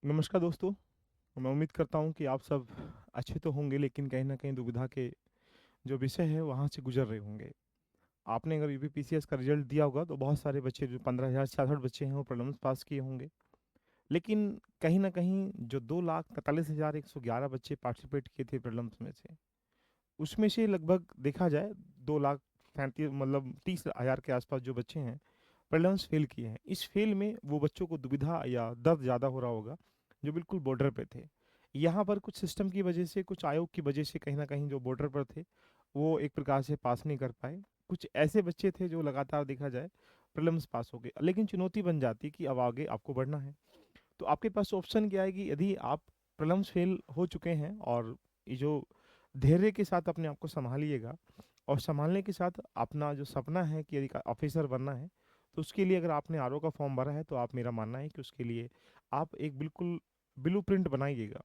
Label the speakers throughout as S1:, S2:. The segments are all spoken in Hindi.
S1: नमस्कार दोस्तों। मैं उम्मीद करता हूँ कि आप सब अच्छे तो होंगे, लेकिन कहीं न कहीं दुविधा के जो विषय है वहाँ से गुज़र रहे होंगे। आपने अगर यूपीपीसीएस का रिज़ल्ट दिया होगा तो बहुत सारे बच्चे जो 15,066 बच्चे हैं वो प्रीलिम्स पास किए होंगे। लेकिन कहीं न कहीं जो 2,43,111 बच्चे पार्टिसिपेट किए थे प्रीलिम्स में से, उसमें से लगभग देखा जाए 2,35 मतलब 30,000 के आस-पास जो बच्चे हैं प्रीलिम्स फ़ेल किए हैं। इस फ़ेल में वो बच्चों को दुविधा या दर्द ज़्यादा हो रहा होगा, जो बिल्कुल बॉर्डर पे थे। यहाँ पर कुछ सिस्टम की वजह से, कुछ आयोग की वजह से कहीं न कहीं जो बॉर्डर पर थे, वो एक प्रकार से पास नहीं कर पाए। कुछ ऐसे बच्चे थे जो लगातार देखा जाए प्रीलिम्स पास हो गए। लेकिन चुनौती बन जाती कि अब आगे आपको बढ़ना है। तो आपके पास ऑप्शन क्या है कि यदि आप प्रीलिम्स फ़ेल हो चुके हैं और ये जो धैर्य के साथ अपने आप को सँभालिएगा और सँभालने के साथ अपना जो सपना है कि यदि ऑफ़िसर बनना है, तो उसके लिए अगर आपने आरओ का फ़ॉर्म भरा है, तो आप मेरा मानना है कि उसके लिए आप एक बिल्कुल ब्लूप्रिंट बनाइएगा।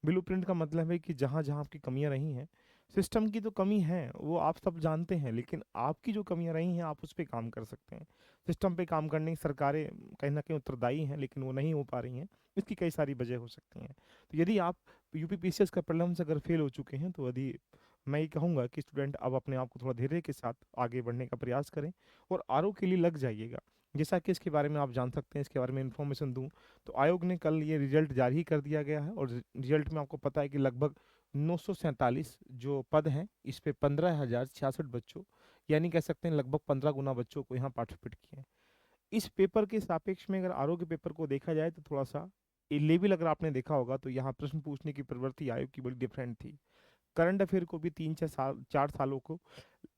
S1: ब्लूप्रिंट का मतलब है कि जहाँ-जहाँ आपकी कमियाँ रही हैं, सिस्टम की तो कमी है, वो आप सब जानते हैं, लेकिन आपकी जो कमियाँ रही हैं, आप उस पे काम कर सकते हैं। सिस्टम पे काम करने की सरकारें कहीं न कहीं उत्तरदायी हैं, लेकिन वो नहीं हो पा रही हैं। इसकी कई सारी वजह हो सकती हैं। तो यदि आप यूपीपीसीएस का प्रीलिम्स अगर फेल हो चुके हैं, तो यदि मैं ये कहूँगा कि स्टूडेंट अब अपने आप को थोड़ा धैर्य के साथ आगे बढ़ने का प्रयास करें और आरओ के लिए लग जाइएगा। जैसा कि इसके बारे में आप जान सकते हैं, इसके बारे में इन्फॉर्मेशन दूँ, तो आयोग ने कल ये रिजल्ट जारी ही कर दिया गया है और रिजल्ट में आपको पता है कि लगभग 947 जो पद हैं, इस पे 15,066 बच्चों, यानी कह सकते हैं लगभग 15 गुना बच्चों को यहाँ पार्टिसिपेट किए हैं। इस पेपर के सापेक्ष में अगर आरओ के पेपर को देखा जाए तो थोड़ा-सा ये लेवल अगर आपने देखा होगा तो यहाँ प्रश्न पूछने की प्रवृत्ति आयोग की बड़ी डिफरेंट थी। करंट अफेयर को भी 3-6 साल 4 सालों को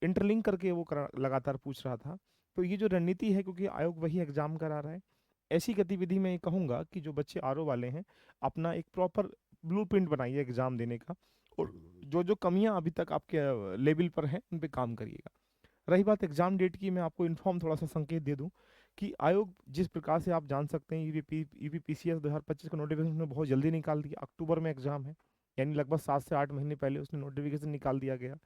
S1: इंटरलिंक करके वो लगातार पूछ रहा था। तो ये जो रणनीति है, क्योंकि आयोग वही एग्जाम करा रहा है, ऐसी गतिविधि में ये कहूँगा कि जो बच्चे आरओ वाले हैं, अपना एक प्रॉपर ब्लूप्रिंट बनाइए एग्जाम देने का और जो जो कमियां अभी तक आपके लेवल पर हैं उन पे काम करिएगा। रही बात एग्जाम डेट की, मैं आपको इन्फॉर्म थोड़ा सा संकेत दे दूं कि आयोग जिस प्रकार से आप जान सकते हैं यूपीपीसीएस 2025 का नोटिफिकेशन उसने बहुत जल्दी निकाल दिया। अक्टूबर में एग्जाम है, यानी लगभग 7 से 8 महीने पहले उसने नोटिफिकेशन निकाल दिया गया।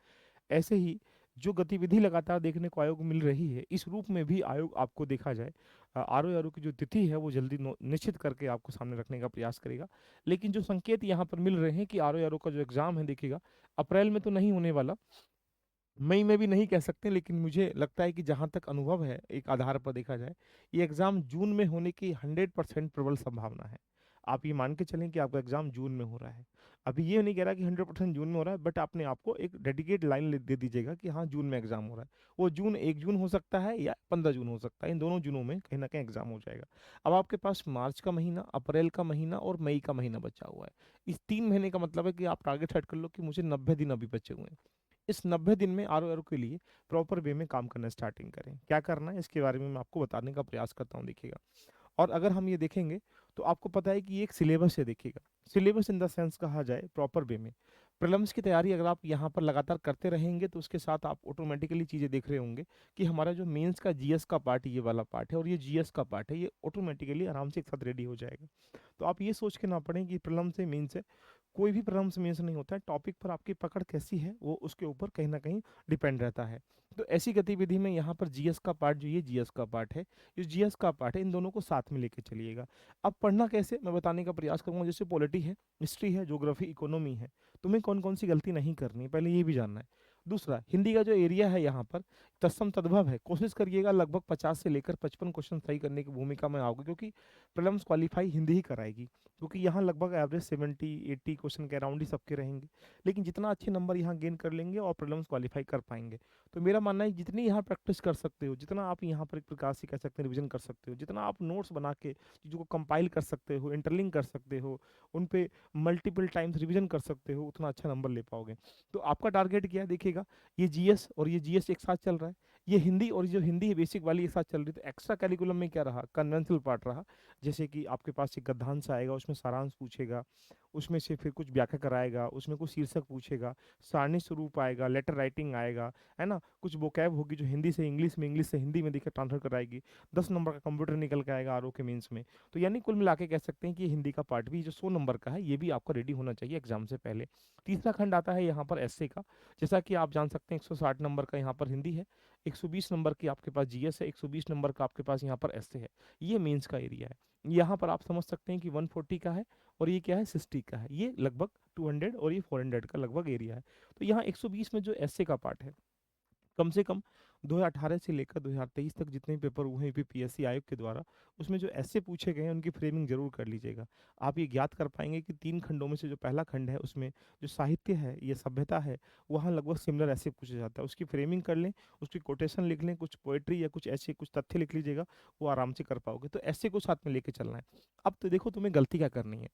S1: ऐसे ही जो गतिविधि लगातार देखने को आयोग को मिल रही है, इस रूप में भी आयोग आपको देखा जाए आरओ की जो तिथि है वो जल्दी निश्चित करके आपको सामने रखने का प्रयास करेगा। लेकिन जो संकेत यहाँ पर मिल रहे हैं कि आरओ का जो एग्जाम है, देखिएगा अप्रैल में तो नहीं होने वाला, मई में भी नहीं कह सकते, लेकिन मुझे लगता है कि जहाँ तक अनुभव है एक आधार पर देखा जाए, ये एग्ज़ाम जून में होने की 100% प्रबल संभावना है। आप ये मान के चलें कि आपका एग्ज़ाम जून में हो रहा है। अभी ये नहीं कह रहा कि 100% जून में हो रहा है, बट अपने आप को एक डेडिकेट लाइन दे दीजिएगा कि हाँ, जून में एग्ज़ाम हो रहा है। वो जून 1 जून हो सकता है या 15 जून हो सकता है, इन दोनों जूनों में कहीं न कहीं एग्ज़ाम हो जाएगा। अब आपके पास मार्च का महीना, अप्रैल का महीना और मई का महीना बचा हुआ है। इस 3 महीने का मतलब है कि आप टारगेट सेट कर लो कि मुझे 90 दिन अभी बचे हुए हैं। इस 90 दिन में आरओ के लिए प्रॉपर वे में काम करना स्टार्टिंग करें। क्या करना है इसके बारे में मैं आपको बताने का प्रयास करता हूँ, देखिएगा। और अगर हम ये देखेंगे तो आपको पता है कि ये एक सिलेबस है, देखिएगा। सिलेबस इन द सेंस कहा जाए प्रॉपर वे में। प्रीलिम्स की तैयारी अगर आप यहाँ पर लगातार करते रहेंगे तो उसके साथ आप ऑटोमेटिकली चीज़ें देख रहे होंगे कि हमारा जो मेंस का जीएस का पार्ट ये वाला पार्ट है और ये जीएस का पार्ट है, ये ऑटोमेटिकली आराम से एक साथ रेडी हो जाएगा। तो आप ये सोच के ना पढ़ें कि प्रीलिम्स से मेंस है। कोई भी प्रीलिम्स मेंस नहीं होता है, टॉपिक पर आपकी पकड़ कैसी है वो उसके ऊपर कहीं ना कहीं डिपेंड रहता है। तो ऐसी गतिविधि में यहाँ पर जीएस का पार्ट, जो ये जीएस का पार्ट है, ये जीएस का पार्ट है, इन दोनों को साथ में लेके चलिएगा। अब पढ़ना कैसे मैं बताने का प्रयास करूंगा। जैसे पॉलिटी है, हिस्ट्री है, ज्योग्राफी, इकोनॉमी है, तुम्हें कौन कौन सी गलती नहीं करनी है पहले ये भी जानना है। दूसरा, हिंदी का जो एरिया है यहाँ पर तत्सम तद्भव है, कोशिश करिएगा लगभग 50 से लेकर 55 क्वेश्चन सही करने की भूमिका में आओगे, क्योंकि प्रीलिम्स क्वालिफाई हिंदी ही कराएगी। क्योंकि यहाँ लगभग एवरेज 70-80 क्वेश्चन के अराउंड ही सबके रहेंगे। लेकिन जितना अच्छे नंबर यहाँ गेन कर लेंगे और प्रीलिम्स क्वालिफाई कर पाएंगे। तो मेरा मानना है जितनी यहाँ प्रैक्टिस कर सकते हो, जितना आप यहाँ पर एक प्रकार से कह सकते हैं रिविजन कर सकते हो, जितना आप नोट्स बना के चीज़ों को कंपाइल कर सकते हो, इंटरलिंक कर सकते हो, उन पे मल्टीपल टाइम्स रिविजन कर सकते हो, उतना अच्छा नंबर ले पाओगे। तो आपका टारगेट क्या है, देखिएगा। ये जीएस और ये जीएस एक साथ चल रहा है, ये हिंदी और जो हिंदी है बेसिक वाली एक साथ चल रही है। तो एक्स्ट्रा कैरिकुलम में क्या रहा, कन्वेंशनल पार्ट रहा। जैसे कि आपके पास एक गद्यांश आएगा, उसमें सारांश पूछेगा, उसमें से फिर कुछ व्याख्या कराएगा, उसमें कुछ शीर्षक पूछेगा, सारणी स्वरूप आएगा, लेटर राइटिंग आएगा, है ना। कुछ वोकैब होगी जो हिंदी से इंग्लिश में, इंग्लिश से हिंदी में देखकर ट्रांसफर कराएगी। 10 नंबर का कंप्यूटर निकल के आएगा आरओ के मेंस में। तो यानी कुल मिला के कह सकते हैं कि ये हिंदी का पार्ट भी जो 100 नंबर का है, ये भी आपका रेडी होना चाहिए एग्जाम से पहले। तीसरा खंड आता है यहाँ पर एसए का। जैसा कि आप जान सकते हैं 160 नंबर का यहाँ पर हिंदी है, 120 नंबर की आपके पास जीएस है, 120 नंबर का आपके पास यहाँ पर एसए है। ये मेंस का एरिया है। यहाँ पर आप समझ सकते हैं कि 140 का है और ये क्या है 60 का है, ये लगभग 200 और ये 400 का लगभग एरिया है। तो यहाँ 120 में जो एसए का पार्ट है, कम से कम 2018 से लेकर 2023 तक जितने भी पेपर हुए हैं यूपीपीएससी आयोग के द्वारा, उसमें जो ऐसे पूछे गए हैं उनकी फ्रेमिंग जरूर कर लीजिएगा। आप ये ज्ञात कर पाएंगे कि 3 खंडों में से जो पहला खंड है उसमें जो साहित्य है, ये सभ्यता है, वहाँ लगभग सिमिलर ऐसे पूछा जाता है। उसकी फ्रेमिंग कर लें, उसकी कोटेशन लिख लें, कुछ पोएट्री या कुछ ऐसे कुछ तथ्य लिख लीजिएगा, वो आराम से कर पाओगे। तो ऐसे को साथ में लेके चलना है। अब तो देखो तुम्हें गलती क्या करनी है।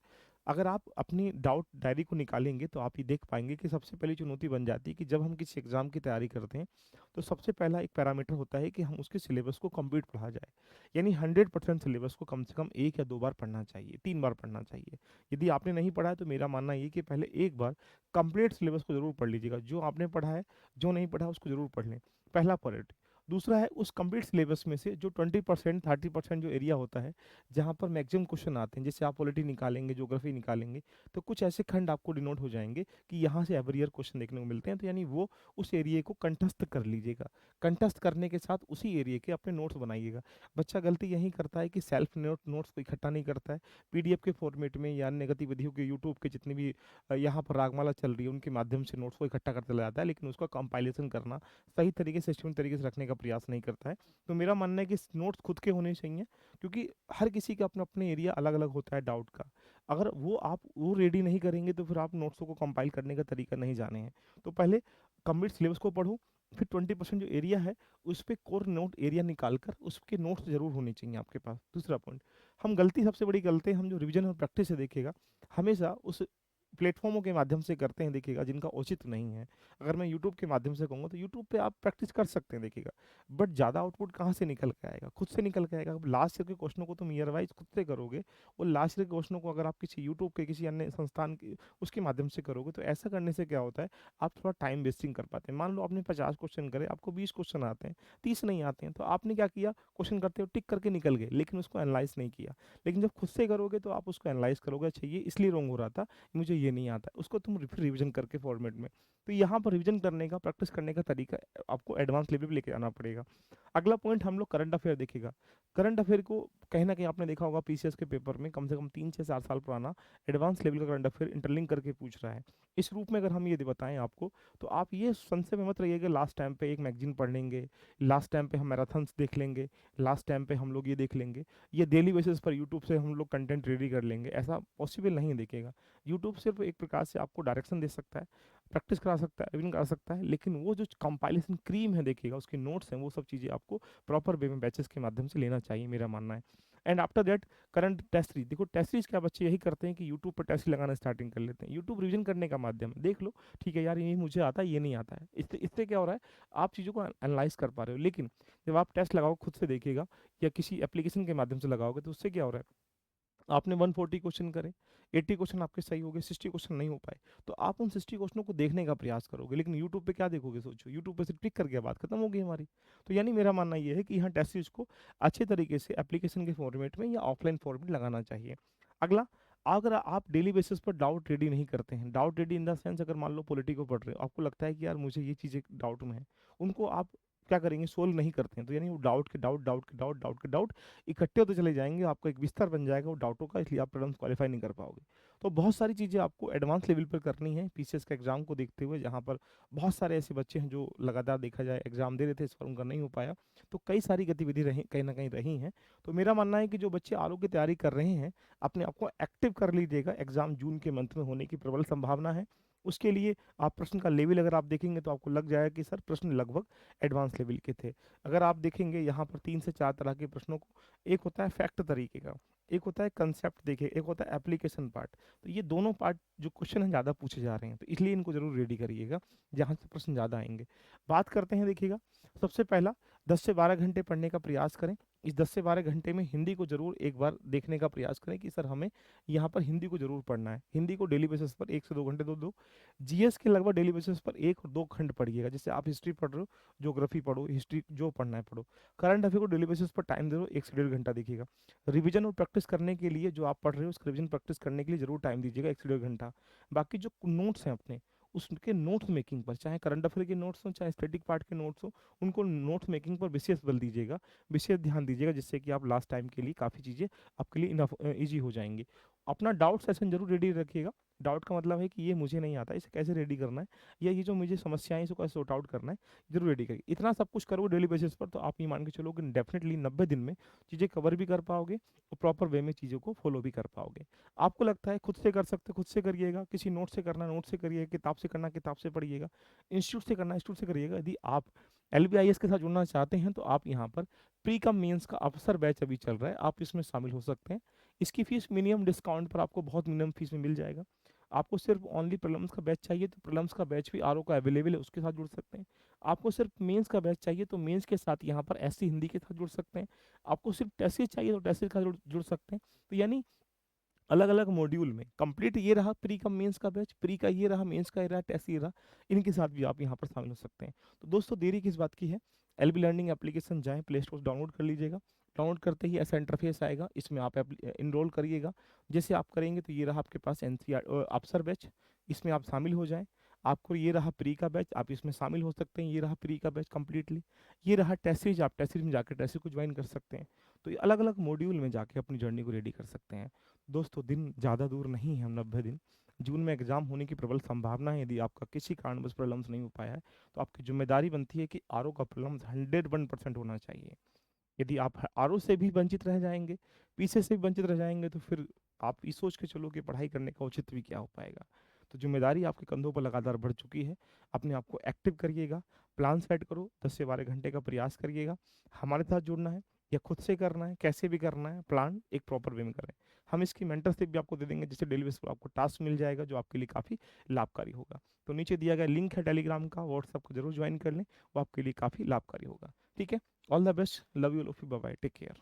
S1: अगर आप अपनी डाउट डायरी को निकालेंगे तो आप ये देख पाएंगे कि सबसे पहली चुनौती बन जाती है कि जब हम किसी एग्जाम की तैयारी करते हैं तो सबसे पहला एक पैरामीटर होता है कि हम उसके सिलेबस को कंप्लीट पढ़ा जाए। यानी 100% सिलेबस को कम से कम 1 या 2 बार पढ़ना चाहिए, 3 बार पढ़ना चाहिए। यदि आपने नहीं पढ़ा है तो मेरा मानना ये कि पहले एक बार कंप्लीट सिलेबस को जरूर पढ़ लीजिएगा। जो आपने पढ़ा है, जो नहीं पढ़ा उसको जरूर पढ़ लें, पहला प्रायोरिटी। दूसरा है उस कंप्लीट सिलेबस में से जो 20% 30% जो एरिया होता है जहाँ पर मैक्सिमम क्वेश्चन आते हैं, जैसे आप पॉलिटी निकालेंगे, ज्योग्राफी निकालेंगे, तो कुछ ऐसे खंड आपको डिनोट हो जाएंगे कि यहाँ से एवरी ईयर क्वेश्चन देखने को मिलते हैं। तो यानी वो उस एरिया को कंठस्थ कर लीजिएगा। कंठस्थ करने के साथ उसी एरिया के अपने नोट्स बनाइएगा। बच्चा गलती यही करता है कि सेल्फ नोट्स को इकट्ठा नहीं करता है, पीडीएफ के फॉर्मेट में या अन्य गतिविधियों के यूट्यूब के जितने भी यहाँ पर रागमाला चल रही है उनके माध्यम से नोट्स को इकट्ठा करते चला जाता है, लेकिन उसका कंपाइलेशन करना, सही तरीके से सिस्टम तरीके से रखने का प्रयास नहीं करता है। तो मेरा मानना है कि नोट्स खुद के होने चाहिए, क्योंकि हर किसी का अपना अपने एरिया अलग अलग होता है डाउट का। अगर वो आप वो रेडी नहीं करेंगे तो फिर आप नोट्सों को कंपाइल करने का तरीका नहीं जाने हैं। तो पहले कंप्लीट सिलेबस को पढ़ो, फिर 20% जो एरिया है उस पे कोर नोट एरिया निकाल कर उसके नोट्स जरूर होने चाहिए आपके पास। दूसरा पॉइंट, हम गलती सबसे बड़ी गलती हम जो रिवीजन और प्रैक्टिस से देखिएगा, हमेशा उस प्लेटफॉर्मों के माध्यम से करते हैं देखिएगा जिनका उचित नहीं है। अगर मैं यूट्यूब के माध्यम से कहूँगा तो यूट्यूब पे आप प्रैक्टिस कर सकते हैं देखिएगा, बट ज़्यादा आउटपुट कहाँ से निकल के आएगा, खुद से निकल के आएगा। अब लास्ट ईयर के क्वेश्चनों को तुम ईयर वाइज खुद से करोगे, और लास्ट ईयर के क्वेश्चनों को अगर आप किसी यूट्यूब के किसी अन्य संस्थान के उसके माध्यम से करोगे, तो ऐसा करने से क्या होता है, आप थोड़ा टाइम वेस्टिंग कर पाते हैं। मान लो आपने 50 क्वेश्चन करे, आपको 20 क्वेश्चन आते हैं, 30 नहीं आते हैं, तो आपने क्या किया, क्वेश्चन करते हो टिक करके निकल गए, लेकिन उसको एनालाइज नहीं किया। लेकिन जब खुद से करोगे तो आप उसको एनालाइज करोगे, अच्छा ये इसलिए रॉन्ग हो रहा था, मुझे ये नहीं आता है, उसको तुम फिर रिवीजन करके फॉर्मेट में। तो यहाँ पर रिवीजन करने का, प्रैक्टिस करने का तरीका आपको एडवांस लेवल पे लेके जाना पड़ेगा। अगला पॉइंट हम लोग करंट अफेयर देखेगा। करंट अफेयर को कहीं ना कहीं आपने देखा होगा पीसीएस के पेपर में कम से कम 3 से 4 साल पुराना एडवांस लेवल का करंट अफेयर इंटरलिंक करके पूछ रहा है। इस रूप में अगर हम ये बताएं आपको, तो आप ये संशय में मत रहिएगा लास्ट टाइम पे एक मैगजीन पढ़ लेंगे, लास्ट टाइम पे हम मैराथन्स देख लेंगे, लास्ट टाइम पे हम लोग ये देख लेंगे, ये डेली बेसिस पर यूट्यूब से हम लोग कंटेंट रेडी कर लेंगे, ऐसा पॉसिबल नहीं देखेगा। यूट्यूब सिर्फ एक प्रकार से आपको डायरेक्शन दे सकता है, प्रैक्टिस करा सकता है, रिवीजन करा सकता है, लेकिन वो जो कंपाइलेशन क्रीम है देखिएगा, उसके नोट्स हैं, वो सब चीज़ें आपको प्रॉपर वे में बैचेस के माध्यम से लेना चाहिए, मेरा मानना है। And after that current test series देखो। टेस्ट सीरीज क्या बच्चे यही करते हैं कि यूट्यूब पर टेस्ट लगाना स्टार्टिंग कर लेते हैं। यूट्यूब रिवीजन करने का माध्यम है, देख लो ठीक है यार ये मुझे आता है, ये नहीं आता है, इससे क्या हो रहा है, आप चीज़ों को एनालाइज कर पा रहे हो। लेकिन जब आप टेस्ट लगाओ खुद से देखिएगा या किसी एप्लीकेशन के माध्यम से लगाओगे, तो उससे क्या हो रहा है, आपने 140 क्वेश्चन करे, 80 क्वेश्चन आपके सही हो गए, 60 क्वेश्चन नहीं हो पाए, तो आप उन 60 क्वेश्चनों को देखने का प्रयास करोगे। लेकिन यूट्यूब पे क्या देखोगे, सोचो, यूट्यूब पे सिर्फ टिक करके बात खत्म होगी हमारी। तो यानी मेरा मानना ये है कि यहाँ टेस्ट सीरीज को अच्छे तरीके से एप्लीकेशन के फॉर्मेट में या ऑफलाइन फॉर्मेट लगाना चाहिए। अगला, अगर आप डेली बेसिस पर डाउट रेडी नहीं करते हैं, doubt ready in the sense, अगर मान लो पॉलिटी को पढ़ रहे हो, आपको लगता है कि यार मुझे ये चीज़ें डाउट में है, उनको आप क्या करेंगे, सोल्व नहीं करते हैं, तो यानी वो डाउट के डाउट, डाउट के डाउट, डाउट के डाउट इकट्ठे होते चले जाएंगे, आपका एक बिस्तर बन जाएगा वो डाउटों का, इसलिए आप प्रीलिम्स क्वालिफाई नहीं कर पाओगे। तो बहुत सारी चीज़ें आपको एडवांस लेवल पर करनी है पीसीएस के एग्जाम को देखते हुए, जहाँ पर बहुत सारे ऐसे बच्चे हैं जो लगातार देखा जाए एग्जाम दे रहे थे, इस बार उनका नहीं हो पाया। तो कई सारी गतिविधि रही, कहीं ना कहीं रही हैं। तो मेरा मानना है कि जो बच्चे आलू की तैयारी कर रहे हैं, अपने आप को एक्टिव कर लीजिएगा, एग्जाम जून के मंथ में होने की प्रबल संभावना है। उसके लिए आप प्रश्न का लेवल अगर आप देखेंगे तो आपको लग जाएगा कि सर प्रश्न लगभग एडवांस लेवल के थे। अगर आप देखेंगे यहाँ पर 3 से 4 तरह के प्रश्नों को, एक होता है फैक्ट तरीके का, एक होता है कंसेप्ट देखिए, एक होता है एप्लीकेशन पार्ट। तो ये दोनों पार्ट जो क्वेश्चन है ज़्यादा पूछे जा रहे हैं, तो इसलिए इनको जरूर रेडी करिएगा, जहाँ से प्रश्न ज़्यादा आएंगे। बात करते हैं देखिएगा, सबसे पहला 10 से 12 घंटे पढ़ने का प्रयास करें। इस 10 से 12 घंटे में हिंदी को जरूर एक बार देखने का प्रयास करें कि सर हमें यहाँ पर हिंदी को जरूर पढ़ना है। हिंदी को डेली बेसिस पर 1 से 2 घंटे दो। जीएस के लगभग डेली बेसिस पर 1 और 2 खंड पढ़िएगा, जैसे आप हिस्ट्री पढ़ रहे हो, ज्योग्राफी पढ़ो, हिस्ट्री जो पढ़ना है पढ़ो। करंट अफेयर को डेली बेसिस पर टाइम दे दो, 1 से 1.5 घंटा देखिएगा। रिवीजन और प्रैक्टिस करने के लिए जो आप पढ़ रहे हो उसका रिवीजन प्रैक्टिस करने के लिए जरूर टाइम दीजिएगा, 1 से 1.5 घंटा। बाकी जो नोट्स हैं अपने, उसके नोट्स मेकिंग पर, चाहे करंट अफेयर के नोट्स हो चाहे स्टैटिक पार्ट के नोट्स हो, उनको नोट्स मेकिंग पर विशेष बल दीजिएगा, विशेष ध्यान दीजिएगा, जिससे कि आप लास्ट टाइम के लिए काफ़ी चीज़ें आपके लिए इनफ ईजी हो जाएंगी। अपना डाउट सेशन जरूर रेडी रखिएगा। डाउट का मतलब है कि ये मुझे नहीं आता, इसे कैसे रेडी करना है, या ये जो मुझे समस्याएं इसको कैसे सॉर्ट आउट करना है, जरूर रेडी करिए। इतना सब कुछ करोगे डेली बेसिस पर, तो आप ये मान के चलो कि डेफिनेटली 90 दिन में चीज़ें कवर भी कर पाओगे और प्रॉपर वे में चीज़ों को फॉलो भी कर पाओगे। आपको लगता है खुद से कर सकते, खुद से करिएगा, किसी नोट से करना नोट से करिएगा, किताब से करना किताब से पढ़िएगा, इंस्टीट्यूट से करना इंस्टीट्यूट से करिएगा। यदि आप LBIS के साथ जुड़ना चाहते हैं तो आप यहाँ पर प्री कम मेंस का अवसर बैच अभी चल रहा है, आप इसमें शामिल हो सकते हैं। इसकी फीस मिनिमम डिस्काउंट पर आपको बहुत मिनिमम फीस में मिल जाएगा। आपको सिर्फ ओनली प्रॉब्लम्स का बैच चाहिए तो प्रॉब्लम्स का बैच भी RO का अवेलेबल है, उसके साथ जुड़ सकते हैं। आपको सिर्फ मेंस का बैच चाहिए तो मेंस के साथ यहाँ पर SC हिंदी के साथ जुड़ सकते हैं। आपको सिर्फ टेस्ट चाहिए तो टेस्ट का जुड़ सकते हैं। तो यानी अलग अलग मॉड्यूल में कंप्लीट ये रहा प्री का मेंस का बैच, प्री का ये रहा, मेंस का ये रहा, टेस्ट ये रहा, इनके साथ भी आप यहाँ पर शामिल हो सकते हैं। तो दोस्तों देरी किस बात की है, LB लर्निंग एप्लीकेशन जाएं, प्ले स्टोर डाउनलोड कर लीजिएगा। डाउनलोड करते ही ऐसा इंटरफेस आएगा, इसमें आप इनरोल करिएगा। जैसे आप करेंगे तो ये रहा आपके पास NCERT अफसर बैच, इसमें आप शामिल हो जाएं। आपको ये रहा प्री का बैच, आप इसमें शामिल हो सकते हैं, ये रहा प्री का बैच कम्प्लीटली। ये रहा टेस्ट सीरीज, आप टेस्ट सीरीज में जाकर टेस्ट सीरीज को ज्वाइन कर सकते हैं। तो ये अलग अलग मॉड्यूल में जाके अपनी जर्नी को रेडी कर सकते हैं। दोस्तों दिन ज़्यादा दूर नहीं है, हम 90 दिन, जून में एग्जाम होने की प्रबल संभावना है। यदि आपका किसी कारणवश प्रॉब्लम्स नहीं हो पाया है तो आपकी जिम्मेदारी बनती है कि RO का प्रॉब्लम्स 101% होना चाहिए। यदि आप RO से भी वंचित रह जाएंगे, पीछे से भी वंचित रह जाएंगे, तो फिर आप ये सोच के चलो कि पढ़ाई करने का औचित्य भी क्या हो पाएगा। तो जिम्मेदारी आपके कंधों पर लगातार बढ़ चुकी है। अपने आप को एक्टिव करिएगा, प्लान सेट करो, 10 से 12 घंटे का प्रयास करिएगा। हमारे साथ जुड़ना है या खुद से करना है, कैसे भी करना है, प्लान एक प्रॉपर वे में करें। हम इसकी मेंटरशिप भी आपको दे देंगे, जिससे डेली बेसिस पर आपको टास्क मिल जाएगा जो आपके लिए काफ़ी लाभकारी होगा। तो नीचे दिया गया लिंक है टेलीग्राम का, व्हाट्सएप को जरूर ज्वाइन कर लें, वो आपके लिए काफ़ी लाभकारी होगा। ठीक है, all the best, love you, bye bye, take care.